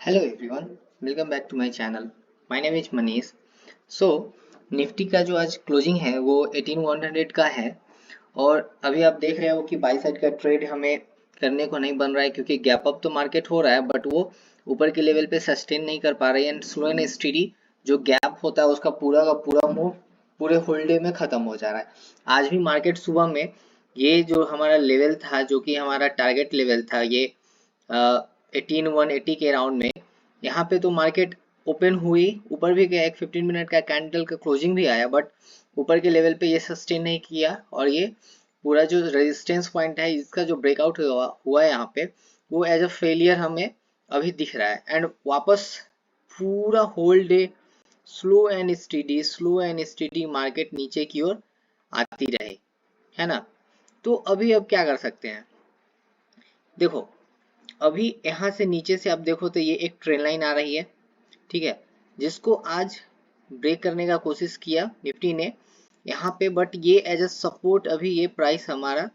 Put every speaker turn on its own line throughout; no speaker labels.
Hello everyone, welcome back to my channel. My name is Manish. So Nifty का जो आज closing है वो 18100 का है और अभी आप देख रहे हो कि बाई साइड का ट्रेड हमें करने को नहीं बन रहा है क्योंकि गैप अप तो मार्केट हो रहा है बट वो ऊपर के लेवल पे सस्टेन नहीं कर पा रही है एंड स्लो एंड स्टेडी जो गैप होता है उसका पूरा का पूरा मूव पूरे होल डे में खत्म हो जा रहा है। आज भी मार्केट सुबह में ये जो हमारा लेवल था जो कि हमारा टारगेट लेवल था ये 18180 के राउंड में, यहाँ पे तो मार्केट ओपन हुई, ऊपर भी गया, एक 15 मिनट का कैंडल का क्लोजिंग भी आया बट ऊपर के लेवल पे ये सस्टेन नहीं किया और ये पूरा जो रेजिस्टेंस पॉइंट है इसका जो ब्रेकआउट हुआ है यहाँ पे वो एज अ फेलियर हमें अभी दिख रहा है एंड वापस पूरा whole day slow and steady market नीचे की ओर आती रहे, है ना। तो अभी अब क्या कर सकते हैं, देखो अभी यहाँ से नीचे से आप देखो तो ये एक ट्रेन लाइन आ रही है, ठीक है, जिसको आज ब्रेक करने का कोशिश किया निफ्टी ने यहाँ पे बट ये एज अ सपोर्ट अभी ये प्राइस हमारा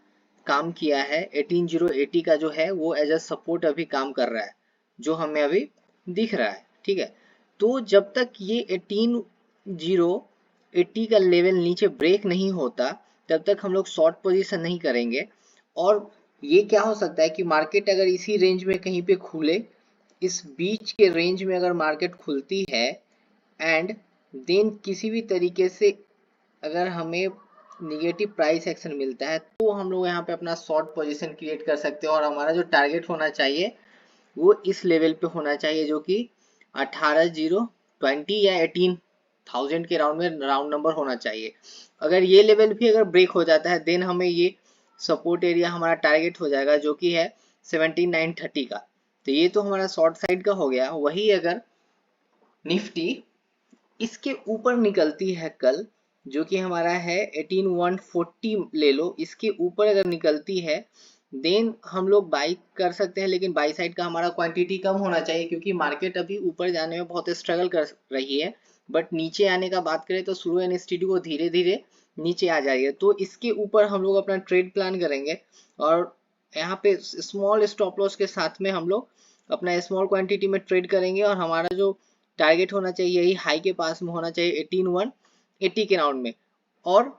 काम किया है। 18080 का जो है वो एज अ सपोर्ट अभी काम कर रहा है जो हमें अभी दिख रहा है, ठीक है। तो जब तक ये 18080 का लेवल नीचे ब्रेक नहीं होता तब तक हम लोग शॉर्ट पोजीशन नहीं करेंगे। और ये क्या हो सकता है कि मार्केट अगर इसी रेंज में कहीं पे खुले, इस बीच के रेंज में अगर मार्केट खुलती है एंड देन किसी भी तरीके से अगर हमें निगेटिव प्राइस एक्शन मिलता है तो हम लोग यहाँ पे अपना शॉर्ट पोजीशन क्रिएट कर सकते हैं और हमारा जो टारगेट होना चाहिए वो इस लेवल पे होना चाहिए जो कि 18020 या 18000 के राउंड में राउंड नंबर होना चाहिए। अगर ये लेवल भी अगर ब्रेक हो जाता है देन हमें ये सपोर्ट एरिया हमारा टारगेट हो जाएगा जो कि है 17930 का। तो ये तो हमारा शॉर्ट साइड का हो गया। वही अगर निफ्टी इसके ऊपर निकलती है कल जो कि हमारा है 18140 ले लो, इसके ऊपर अगर निकलती है देन हम लोग बाई कर सकते हैं, लेकिन बाई साइड का हमारा क्वांटिटी कम होना चाहिए क्योंकि मार्केट अभी ऊपर जाने में बहुत स्ट्रगल कर रही है बट नीचे आने का बात करें तो स्लो एंड स्टेडी वो धीरे धीरे नीचे आ जाएगी। तो इसके ऊपर हम लोग अपना ट्रेड प्लान करेंगे और यहाँ पे स्मॉल स्टॉप लॉस के साथ में हम लोग अपना स्मॉल क्वांटिटी में ट्रेड करेंगे और हमारा जो टारगेट होना चाहिए यही हाई के पास में होना चाहिए 18180 के राउंड में। और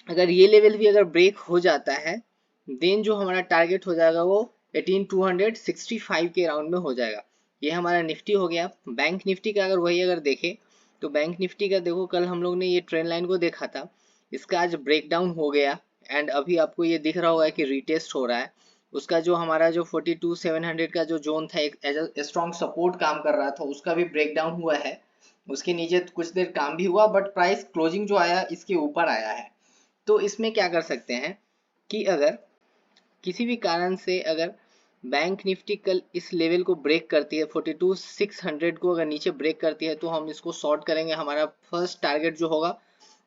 अगर ये लेवल भी अगर ब्रेक हो जाता है देन जो हमारा टारगेट हो जाएगा वो 18265 के राउंड में हो जाएगा। ये हमारा निफ्टी हो गया। बैंक निफ्टी का अगर वही अगर देखें तो बैंक निफ्टी का देखो कल हम लोग ने ये ट्रेंड लाइन को देखा था, इसका आज ब्रेक डाउन हो गया एंड अभी आपको ये दिख रहा होगा कि रीटेस्ट हो रहा है। उसका जो हमारा जो 42700 का जो जोन था एक एज अ स्ट्रॉन्ग सपोर्ट काम कर रहा था उसका भी ब्रेक डाउन हुआ है। उसके नीचे कुछ देर काम भी हुआ बट प्राइस क्लोजिंग जो आया इसके ऊपर आया है। तो इसमें क्या कर सकते हैं कि अगर किसी भी कारण से अगर बैंक निफ्टी कल इस लेवल को ब्रेक करती है 42600 को अगर नीचे ब्रेक करती है तो हम इसको शॉर्ट करेंगे। हमारा फर्स्ट टारगेट जो होगा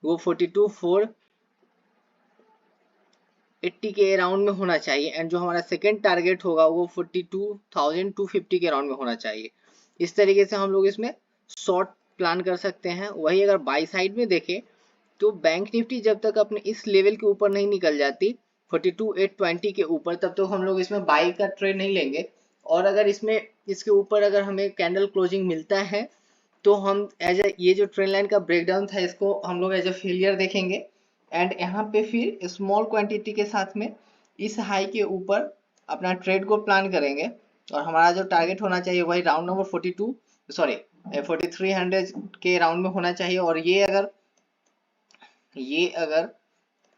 वो 42480 के राउंड में होना चाहिए एंड जो हमारा सेकंड टारगेट होगा वो 42250 के राउंड में होना चाहिए। इस तरीके से हम लोग इसमें शॉर्ट प्लान कर सकते हैं। वही अगर बाई साइड में देखें तो बैंक निफ्टी जब तक अपने इस लेवल के ऊपर नहीं निकल जाती 42820 के ऊपर तब तक हम लोग इसमें बाई का ट्रेड नहीं लेंगे। और अगर इसमें इसके ऊपर अगर हमें कैंडल क्लोजिंग मिलता है तो हम एज ए ये जो ट्रेंड लाइन का ब्रेकडाउन था इसको हम लोग एज ए फेलियर देखेंगे एंड यहाँ पे फिर स्मॉल क्वांटिटी के साथ में इस हाई के ऊपर अपना ट्रेड को प्लान करेंगे और हमारा जो टारगेट होना चाहिए वही राउंड नंबर 4300 के राउंड में होना चाहिए। और ये अगर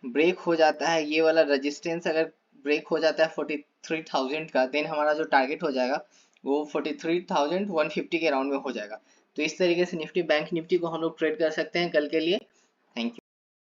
ब्रेक हो जाता है, ये वाला रेजिस्टेंस अगर ब्रेक हो जाता है 43000 का देन हमारा जो टारगेट हो जाएगा वो 43150 के राउंड में हो जाएगा। तो इस तरीके से निफ्टी बैंक निफ्टी को हम लोग ट्रेड कर सकते हैं कल के लिए। Thank you.